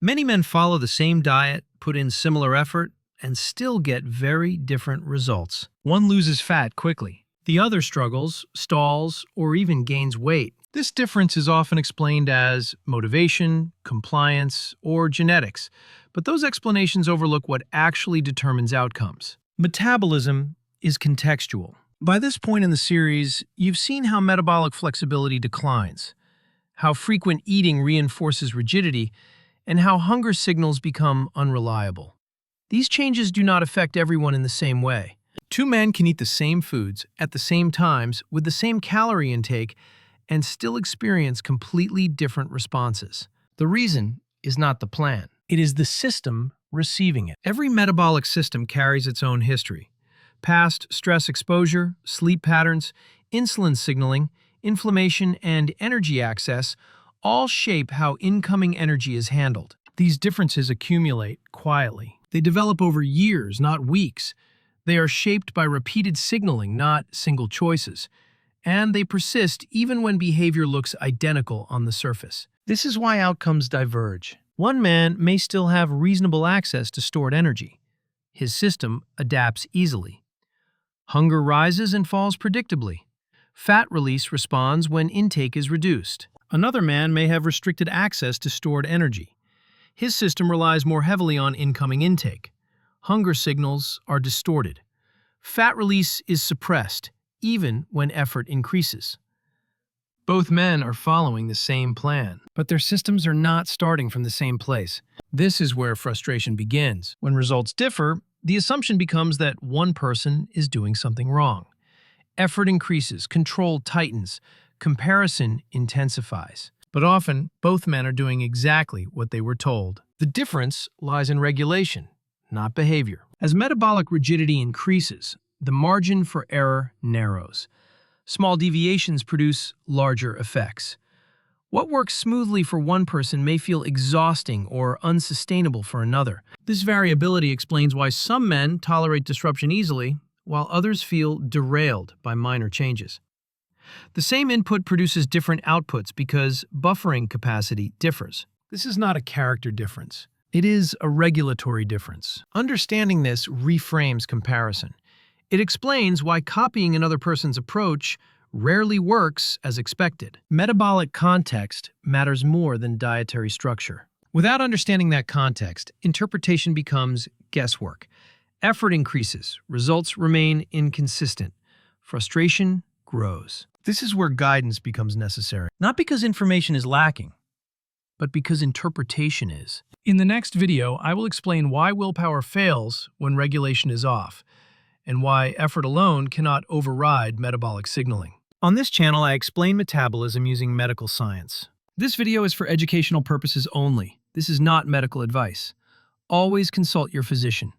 Many men follow the same diet, put in similar effort, and still get very different results. One loses fat quickly. The other struggles, stalls, or even gains weight. This difference is often explained as motivation, compliance, or genetics, but those explanations overlook what actually determines outcomes. Metabolism is contextual. By this point in the series, you've seen how metabolic flexibility declines, how frequent eating reinforces rigidity, and how hunger signals become unreliable. These changes do not affect everyone in the same way. Two men can eat the same foods at the same times with the same calorie intake and still experience completely different responses. The reason is not the plan. It is the system receiving it. Every metabolic system carries its own history. Past stress exposure, sleep patterns, insulin signaling, inflammation, and energy access all shape how incoming energy is handled. These differences accumulate quietly. They develop over years, not weeks. They are shaped by repeated signaling, not single choices. And they persist even when behavior looks identical on the surface. This is why outcomes diverge. One man may still have reasonable access to stored energy. His system adapts easily. Hunger rises and falls predictably. Fat release responds when intake is reduced. Another man may have restricted access to stored energy. His system relies more heavily on incoming intake. Hunger signals are distorted. Fat release is suppressed, even when effort increases. Both men are following the same plan, but their systems are not starting from the same place. This is where frustration begins. When results differ, the assumption becomes that one person is doing something wrong. Effort increases, control tightens, comparison intensifies. But often, both men are doing exactly what they were told. The difference lies in regulation, not behavior. As metabolic rigidity increases, the margin for error narrows. Small deviations produce larger effects. What works smoothly for one person may feel exhausting or unsustainable for another. This variability explains why some men tolerate disruption easily, while others feel derailed by minor changes. The same input produces different outputs because buffering capacity differs. This is not a character difference. It is a regulatory difference. Understanding this reframes comparison. It explains why copying another person's approach rarely works as expected. Metabolic context matters more than dietary structure. Without understanding that context, interpretation becomes guesswork. Effort increases, results remain inconsistent. Frustration grows. This is where guidance becomes necessary. Not because information is lacking, but because interpretation is. In the next video, I will explain why willpower fails when regulation is off, and why effort alone cannot override metabolic signaling. On this channel, I explain metabolism using medical science. This video is for educational purposes only. This is not medical advice. Always consult your physician.